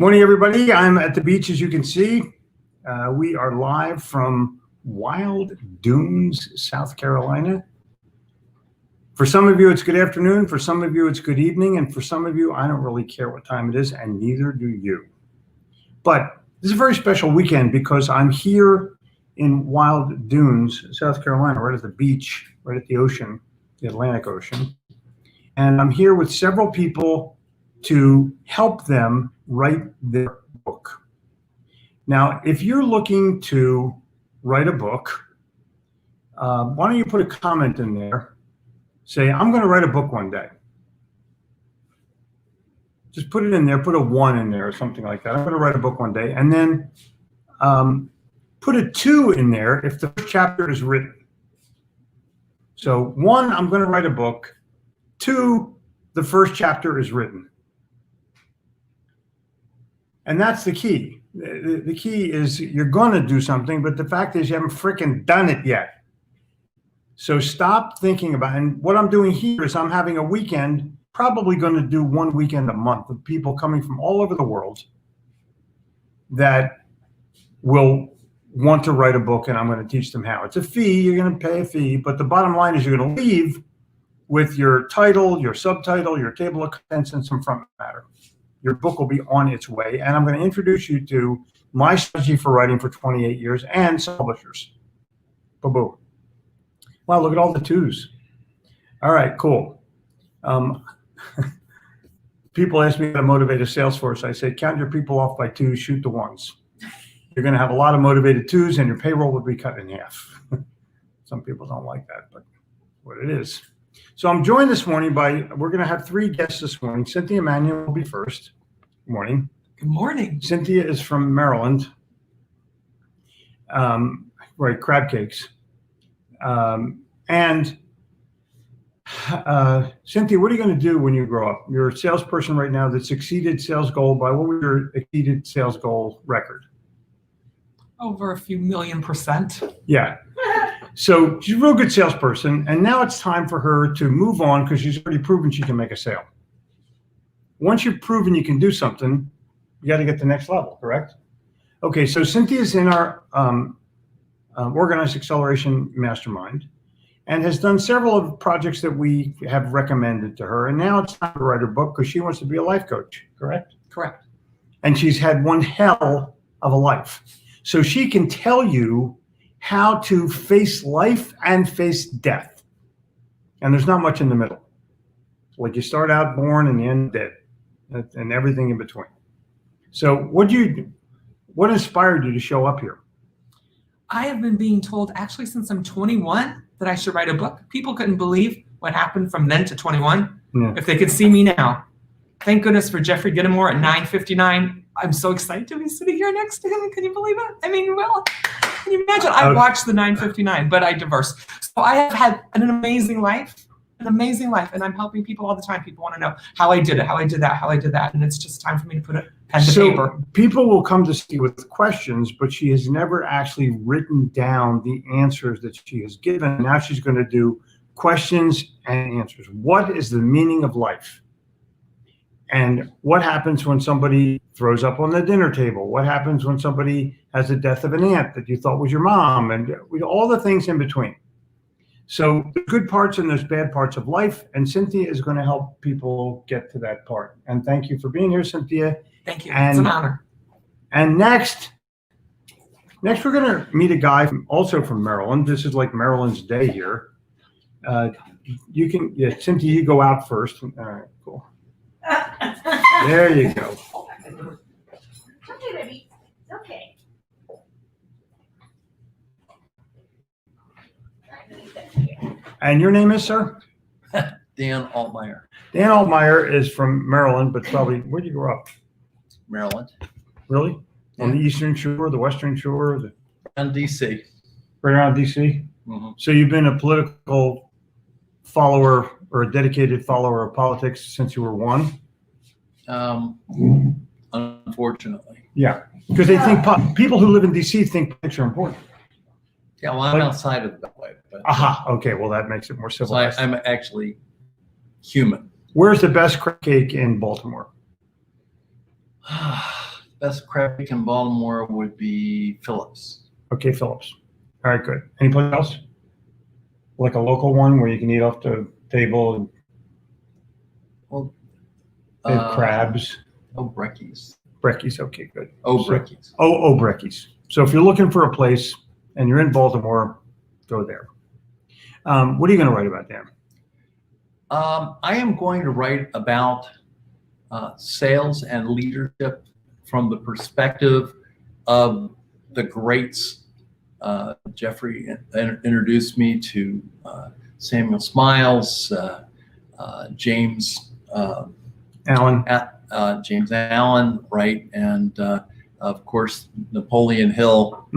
Morning, everybody. I'm at the beach, as you can see. We are live from Wild Dunes, South Carolina. For some of you, it's good afternoon. For some of you, it's good evening. And for some of you, I don't really care what time it is, and neither do you. But this is a very special weekend because I'm here in Wild Dunes, South Carolina, right at the beach, right at the ocean, the Atlantic Ocean. And I'm here with several people to help them write their book. Now, if you're looking to write a book, why don't you put a comment in there? Say, I'm going to write a book one day. Just put it in there, put a 1 in there or something like that. I'm going to write a book one day. And then put a 2 in there if the first chapter is written. So 1, I'm going to write a book. 2, the first chapter is written. And that's the key. The key is you're going to do something, but the fact is you haven't freaking done it yet. So stop thinking about it. And what I'm doing here is I'm having a weekend, probably going to do one weekend a month of people coming from all over the world that will want to write a book, and I'm going to teach them how. It's a fee. You're going to pay a fee, but the bottom line is you're going to leave with your title, your subtitle, your table of contents, and some front matter. Your book will be on its way, and I'm going to introduce you to my strategy for writing for 28 years and some publishers. Boo-boo. Wow, look at all the 2s. All right, cool. People ask me how to motivate a sales force. I say, count your people off by 2s, shoot the 1s. You're going to have a lot of motivated 2s, and your payroll will be cut in half. Some people don't like that, but what it is. So I'm joined this morning by, we're going to have 3 guests this morning. Cynthia Manuel will be first. Good morning. Good morning. Cynthia is from Maryland. Right, crab cakes. Cynthia, what are you going to do when you grow up? You're a salesperson right now that's exceeded sales goal by, what was your exceeded sales goal record? Over a few million%. Yeah. So she's a real good salesperson, and now it's time for her to move on because she's already proven she can make a sale. Once you've proven you can do something, you got to get to the next level, correct? Okay, so Cynthia's in our Organized Acceleration Mastermind and has done several of the projects that we have recommended to her, and now it's time to write her book because she wants to be a life coach, correct? Correct. And she's had one hell of a life. So she can tell you how to face life and face death. And there's not much in the middle. Like you start out born and you end dead, and everything in between. So what inspired you to show up here? I have been being told actually since I'm 21 that I should write a book. People couldn't believe what happened from then to 21. Yeah. If they could see me now. Thank goodness for Jeffrey Gittimore at 9:59. I'm so excited to be sitting here next to him. Can you believe it? I mean, well, can you imagine? I watched the 9:59, but I divorced. So I have had an amazing life, and I'm helping people all the time. People want to know how I did it, how I did that, and it's just time for me to put a pen to paper. People will come to see with questions, but she has never actually written down the answers that she has given. Now she's going to do questions and answers. What is the meaning of life? And what happens when somebody throws up on the dinner table? What happens when somebody has the death of an aunt that you thought was your mom? And all the things in between. So there's good parts and there's bad parts of life. And Cynthia is going to help people get to that part. And thank you for being here, Cynthia. Thank you. It's an honor. And next we're going to meet a guy also from Maryland. This is like Maryland's day here. Cynthia, you go out first. All right, cool. There you go. Okay, baby. Okay. And your name is, sir? Dan Altmeyer. Dan Altmeyer is from Maryland, but probably, where'd you grow up? Maryland. Really? Yeah. On the Eastern Shore, the Western Shore? And D.C. Right around D.C.? Mm-hmm. So you've been a political follower or a dedicated follower of politics since you were 1? Unfortunately. Yeah, because they think people who live in D.C. think politics are important. Yeah, well, I'm outside of the Beltway. Aha, okay, well, that makes it more civilized. So I'm actually human. Where's the best crab cake in Baltimore? best crab cake in Baltimore would be Phillips. Okay, Phillips. All right, good. Any place else? Like a local one where you can eat off the table and Well, they have crabs. Oh, Brecky's. Brecky's, okay, good. Oh, Brecky's. Oh, Brecky's. So if you're looking for a place and you're in Baltimore, go there. What are you going to write about, Dan? I am going to write about sales and leadership from the perspective of the greats. Jeffrey introduced me to Samuel Smiles, James Alan? James Allen, right, and of course Napoleon Hill,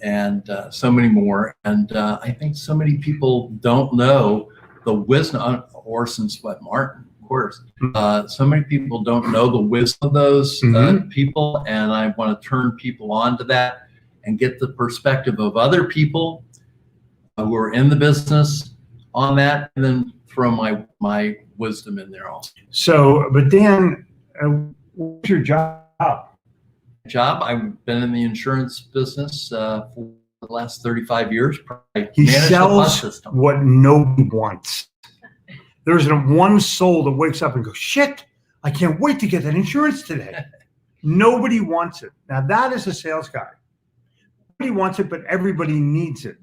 and so many more. And I think so many people don't know the wisdom, Orson Swett Martin, of course. So many people don't know the wisdom of those people, and I want to turn people on to that and get the perspective of other people who are in the business on that, and then throw my wisdom in there also. So, but Dan, what's your job? I've been in the insurance business for the last 35 years. He sells what nobody wants. There isn't one soul that wakes up and goes, shit, I can't wait to get that insurance today. Nobody wants it. Now that is a sales guy. Nobody wants it, but everybody needs it.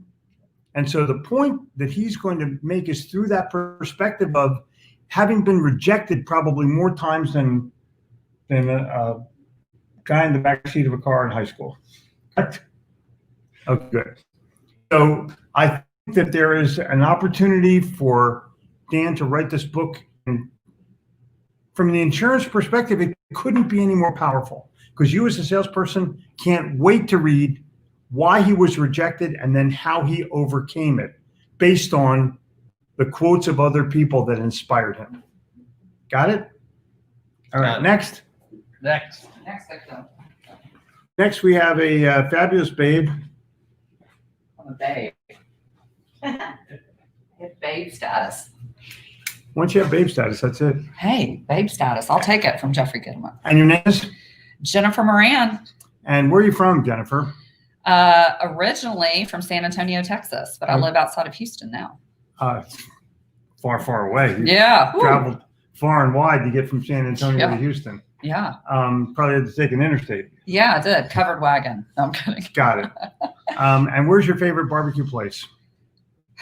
And so the point that he's going to make is through that perspective of having been rejected probably more times than a guy in the back seat of a car in high school. Correct? Oh, good. So I think that there is an opportunity for Dan to write this book. And from the insurance perspective, it couldn't be any more powerful because you as a salesperson can't wait to read why he was rejected and then how he overcame it based on the quotes of other people that inspired him. Got it? All right, next. Next victim. Next, we have a fabulous babe. I'm a babe. It's babe status. Once you have babe status, that's it. Hey, babe status. I'll take it from Jeffrey Goodman. And your name is? Jennifer Moran. And where are you from, Jennifer? Originally from San Antonio, Texas, but I live outside of Houston now. Far, far away. You Yeah. traveled far and wide to get from San Antonio to Houston. Yeah. Probably had to take an interstate. Yeah, I did. Covered wagon. No, I'm kidding. Got it. And where's your favorite barbecue place?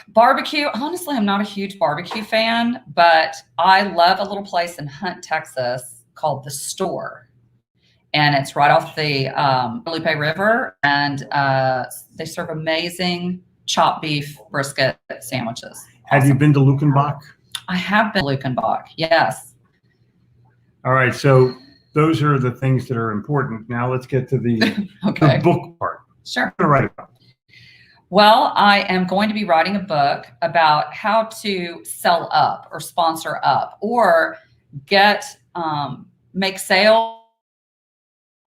Barbecue. Honestly, I'm not a huge barbecue fan, but I love a little place in Hunt, Texas called The Store. And it's right off the Guadalupe River. And they serve amazing chopped beef brisket sandwiches. Have you been to Lukenbach? I have been to Lukenbach, yes. All right. So those are the things that are important. Now let's get to the, Okay. the book part. Sure. What are you going to write about? Well, I am going to be writing a book about how to sell up or sponsor up or get, make sales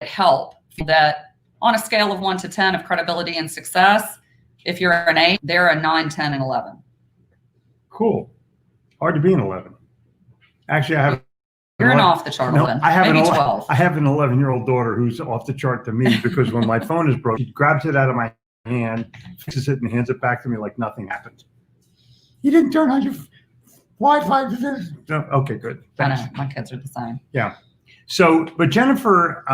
help that on a scale of 1 to 10 of credibility and success. If you're an 8, they're a 9, 10, and 11. Cool. Hard to be an 11. Actually, I have. You're an off the chart 11. I have maybe an 12. I have an 11-year-old daughter who's off the chart to me because when my phone is broke, she grabs it out of my hand, fixes it, and hands it back to me like nothing happened. You didn't turn on your Wi-Fi. No, okay, good. Thanks. I know, my kids are the same. Yeah. So, but Jennifer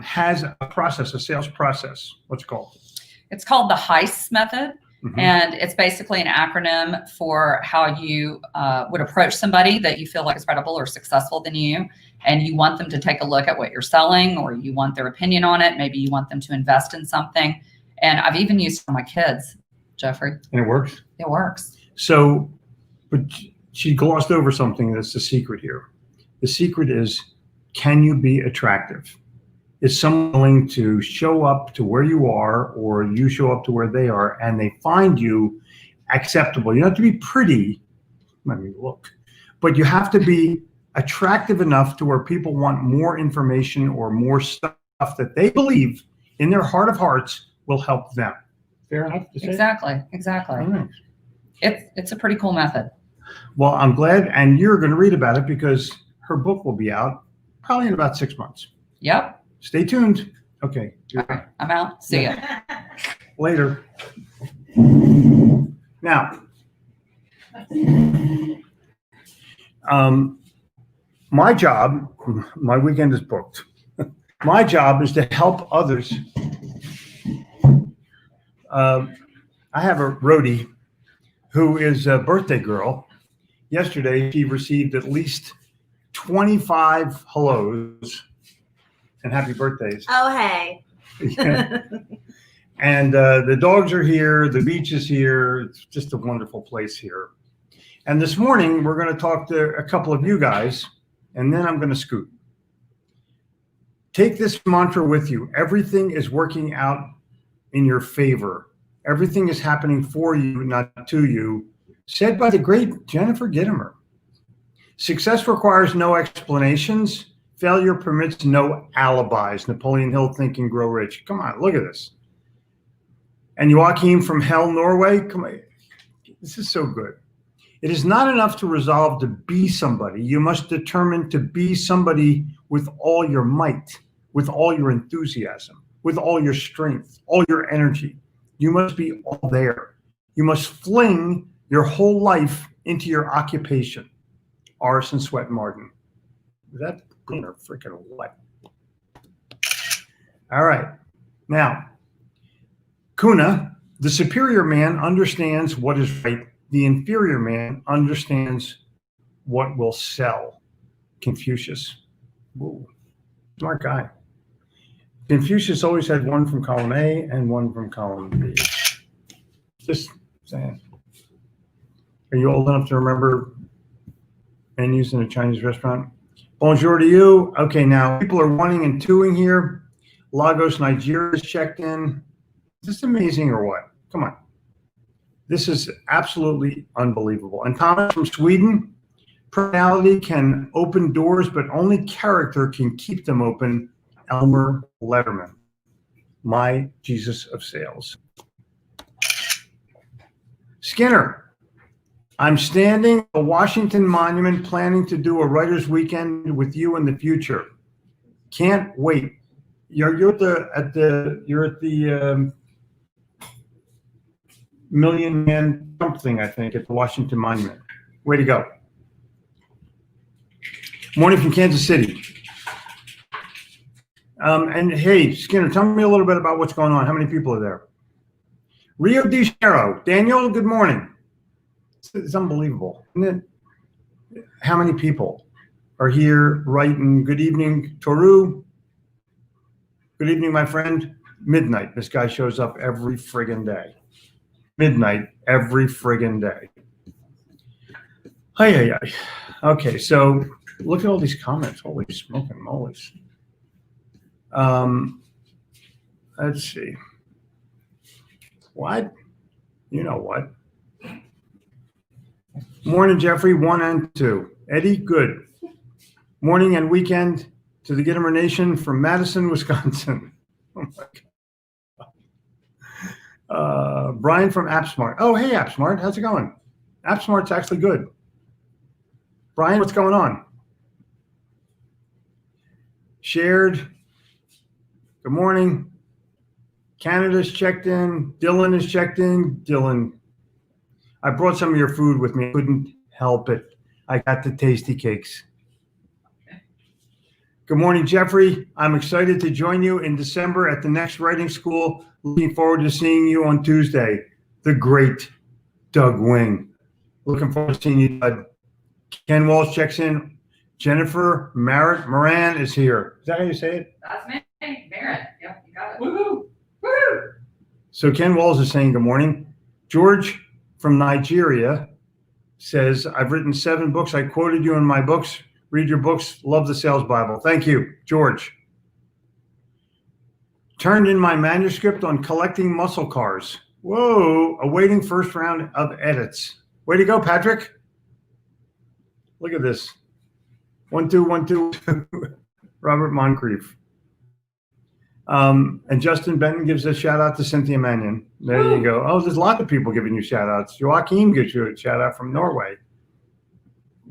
has a process, a sales process. What's it called? It's called the HEISS method. Mhm. And it's basically an acronym for how you would approach somebody that you feel like is credible or successful than you. And you want them to take a look at what you're selling, or you want their opinion on it. Maybe you want them to invest in something. And I've even used it for my kids, Jeffrey. And it works? It works. So, but she glossed over something that's the secret here. The secret is, can you be attractive? Is someone willing to show up to where you are, or you show up to where they are, and they find you acceptable? You don't have to be pretty, I mean, look, but you have to be attractive enough to where people want more information or more stuff that they believe in their heart of hearts will help them. Fair enough to say? Exactly. All right. It's a pretty cool method. Well, I'm glad, and you're going to read about it because her book will be out probably in about 6 months. Yep. Stay tuned. Okay. All right, I'm out. See ya. Later. Now, my job, my weekend is booked. My job is to help others. I have a roadie who is a birthday girl. Yesterday, she received at least 25 hellos and happy birthdays. Oh, hey. Yeah. And the dogs are here. The beach is here. It's just a wonderful place here. And this morning, we're going to talk to a couple of you guys, and then I'm going to scoot. Take this mantra with you. Everything is working out in your favor. Everything is happening for you, not to you. Said by the great Jennifer Gittimer. Success requires no explanations. Failure permits no alibis. Napoleon Hill, Think and Grow Rich. Come on, look at this. And Joachim from Hell, Norway. Come on, this is so good. It is not enough to resolve to be somebody. You must determine to be somebody with all your might, with all your enthusiasm, with all your strength, all your energy. You must be all there. You must fling your whole life into your occupation. Arson Sweat Martin. Is that clean or freaking what? All right. Now, Kuna, the superior man understands what is right. The inferior man understands what will sell. Confucius. Whoa. Smart guy. Confucius always had one from column A and one from column B. Just saying. Are you old enough to remember menus in a Chinese restaurant? Bonjour to you. Okay, now people are wanting and twoing here. Lagos, Nigeria is checked in. Is this amazing or what? Come on. This is absolutely unbelievable. And Thomas from Sweden, personality can open doors, but only character can keep them open. Elmer Letterman, my Jesus of sales. Skinner, I'm standing at the Washington Monument planning to do a writer's weekend with you in the future. Can't wait. You're at the Million Man something, I think, at the Washington Monument. Way to go. Morning from Kansas City. And hey, Skinner, tell me a little bit about what's going on. How many people are there? Rio de Janeiro. Daniel, good morning. It's unbelievable, isn't it? How many people are here writing? Good evening, Toru. Good evening, my friend. Midnight. This guy shows up every friggin' day. Midnight every friggin' day. Hi. Okay, so look at all these comments. Holy smoking mollies. Let's see. What? You know what? Morning, Jeffrey, 1 and 2. Eddie, good. Morning and weekend to the Gittimer Nation from Madison, Wisconsin. Oh my God. Brian from AppSmart. Oh, hey, AppSmart. How's it going? AppSmart's actually good. Brian, what's going on? Shared. Good morning. Canada's checked in. Dillon is checked in. Dillon, I brought some of your food with me. I couldn't help it. I got the tasty cakes. Good morning, Jeffrey. I'm excited to join you in December at the next writing school. Looking forward to seeing you on Tuesday. The great Doug Wing. Looking forward to seeing you, Doug. Ken Walsh checks in. Jennifer Moran is here. Is that how you say it? That's me, Marin. Yep, you got it. Woohoo! Woo! So Ken Walls is saying good morning. George from Nigeria says, I've written 7 books. I quoted you in my books. Read your books. Love the Sales Bible. Thank you, George. Turned in my manuscript on collecting muscle cars. Whoa, awaiting first round of edits. Way to go, Patrick. Look at this. 1, 2, 1, 2. Robert Moncrief. And Justin Benton gives a shout out to Cynthia Mannion. There you go. Oh, there's a lot of people giving you shout outs. Joachim gives you a shout out from Norway.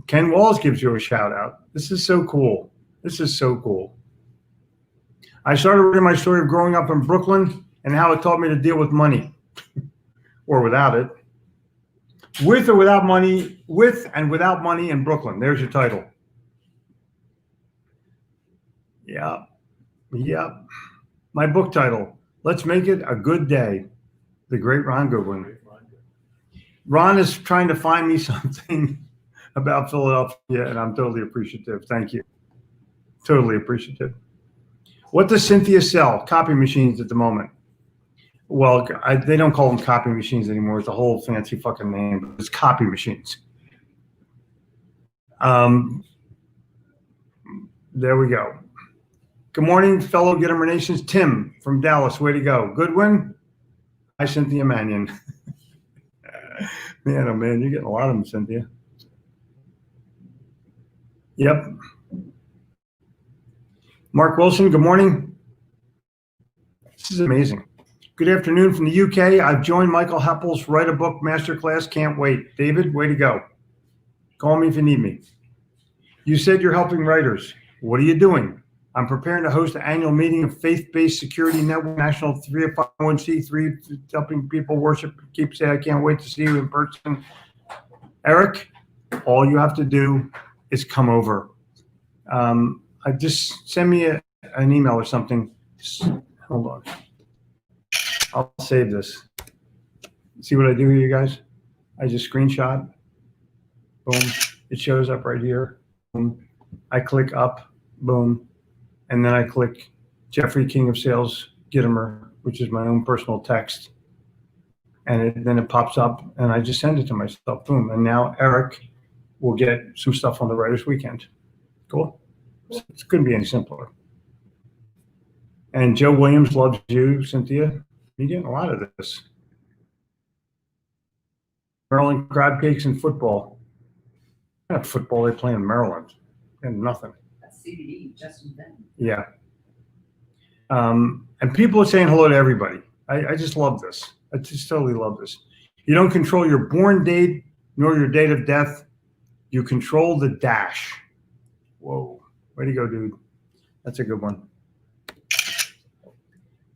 Ken Walls gives you a shout out. This is so cool. This is so cool. I started reading my story of growing up in Brooklyn and how it taught me to deal with money, or without it. With or without money, with and without money in Brooklyn. There's your title. Yeah. My book title, Let's Make It a Good Day. The great Ron Goodwin. Ron is trying to find me something about Philadelphia, and I'm totally appreciative. Thank you. Totally appreciative. What does Cynthia sell? Copy machines at the moment. Well, they don't call them copy machines anymore. It's a whole fancy fucking name, but it's copy machines. There we go. Good morning, fellow Gittimer Nations. Tim from Dallas. Way to go. Goodwin. Hi, Cynthia Mannion. Man, oh man, you're getting a lot of them, Cynthia. Yep. Mark Wilson, good morning. This is amazing. Good afternoon from the UK. I've joined Michael Heppel's Write a Book Masterclass. Can't wait. David, way to go. Call me if you need me. You said you're helping writers. What are you doing? I'm preparing to host an annual meeting of Faith-Based Security Network, National 301c3, helping people worship. Keep saying, I can't wait to see you in person. Eric, all you have to do is come over. I just send me an email or something. Hold on. I'll save this. See what I do here, you guys? I just screenshot. Boom. It shows up right here. Boom. I click up. Boom. And then I click Jeffrey King of Sales Gittimer, which is my own personal text. And then it pops up, and I just send it to myself. Boom. And now Eric will get some stuff on the Writers Weekend. Cool. It couldn't be any simpler. And Joe Williams loves you, Cynthia. You're getting a lot of this. Maryland crab cakes and football. What kind of football they play in Maryland? And nothing. That's CBD, Justin Benton. Yeah. And people are saying hello to everybody. I just love this. I just totally love this. You don't control your born date nor your date of death. You control the dash. Whoa. Way to go, dude. That's a good one.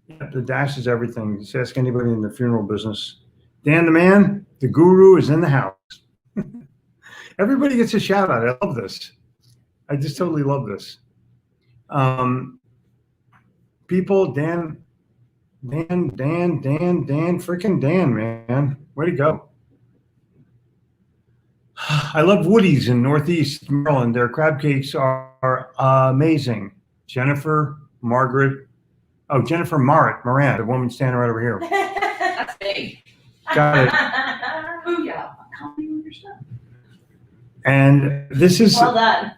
Yeah, the dash is everything. Just ask anybody in the funeral business. Dan the Man, the guru, is in the house. Everybody gets a shout out. I love this. I just totally love this. People, Dan, freaking Dan, man. Way to go. I love Woody's in Northeast Maryland. Their crab cakes are amazing. Jennifer Moran, the woman standing right over here. That's me. Got it. Booyah. Copy your stuff. And this is Well done.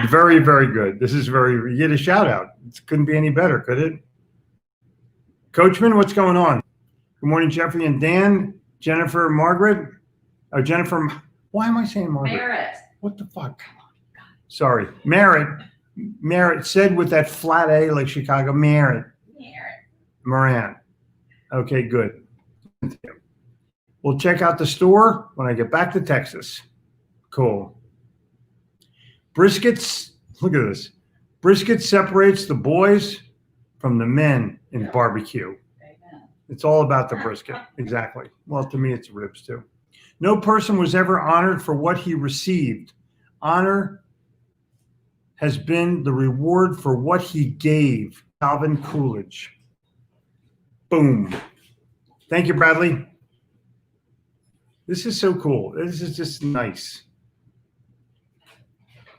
very, very good. This is you get a shout out. It couldn't be any better, could it? Coachman, what's going on? Good morning, Jeffrey and Dan. Jennifer, Margaret. Why am I saying Margaret? Merritt. What the fuck? Sorry. Merritt said with that flat A like Chicago. Merritt. Moran. Okay, good. We'll check out the store when I get back to Texas. Cool. Briskets. Look at this. Brisket separates the boys from the men in barbecue. Amen. It's all about the brisket. Exactly. Well, to me, it's ribs too. No person was ever honored for what he received. Honor has been the reward for what he gave. Calvin Coolidge. Boom. Thank you, Bradley. This is so cool. This is just nice.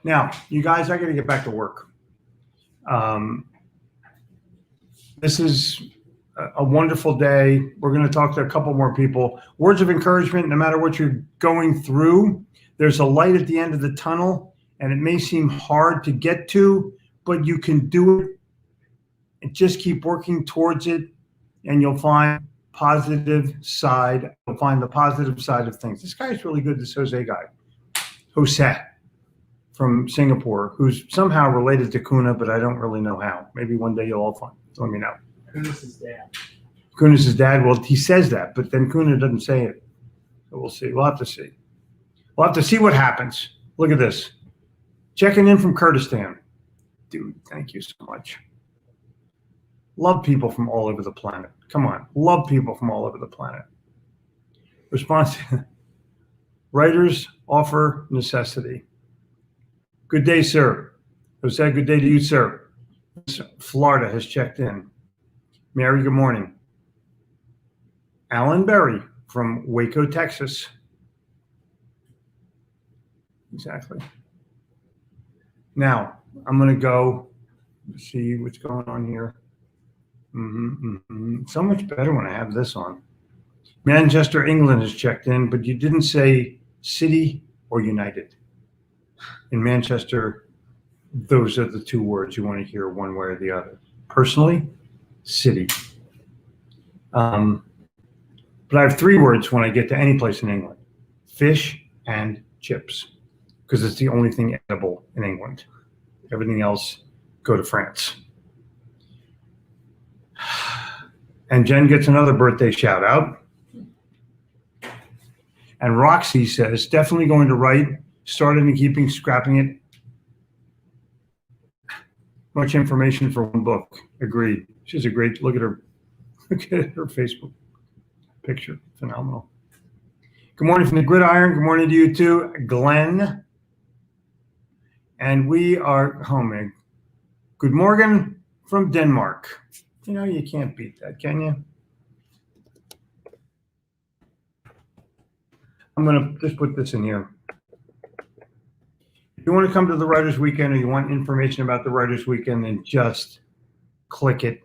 Now, you guys, I got to get back to work. This is a wonderful day. We're going to talk to a couple more people. Words of encouragement, no matter what you're going through, there's a light at the end of the tunnel, and it may seem hard to get to, but you can do it. And just keep working towards it, and you'll find positive side. You'll find the positive side of things. This guy's really good, this Jose guy. Jose from Singapore, who's somehow related to Kuna, but I don't really know how. Maybe one day you'll all find. Let me know. Kunis' dad. Kunis' dad, well, he says that, but then Kuna doesn't say it. So we'll see. We'll have to see. We'll have to see what happens. Look at this. Checking in from Kurdistan. Dude, thank you so much. Love people from all over the planet. Come on, love people from all over the planet. Response, writers offer necessity. Good day, sir. Jose, good day to you, sir. Florida has checked in. Mary, good morning. Alan Berry from Waco, Texas. Exactly. Now, I'm going to go see what's going on here. So much better when I have this on. Manchester, England has checked in, but you didn't say City or United. In Manchester, those are the two words you want to hear one way or the other. Personally, City. But I have three words when I get to any place in England: fish and chips, because it's the only thing edible in England. Everything else, go to France. And Jen gets another birthday shout out. And Roxy says, definitely going to write, started in keeping, scrapping it. Much information for one book. Agreed. She's a great, look at her Facebook picture. Phenomenal. Good morning from the Gridiron. Good morning to you too, Glenn. And we are home. Good morning from Denmark. You know, you can't beat that, can you? I'm going to just put this in here. If you want to come to the Writers Weekend or you want information about the Writers Weekend, then just click it.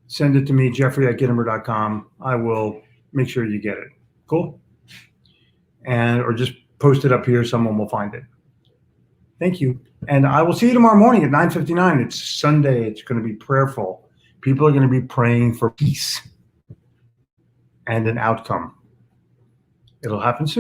Send it to me, jeffrey@gittimer.com. I will make sure you get it. Cool? Or just post it up here. Someone will find it. Thank you. And I will see you tomorrow morning at 9:59. It's Sunday. It's going to be prayerful. People are going to be praying for peace and an outcome. It'll happen soon.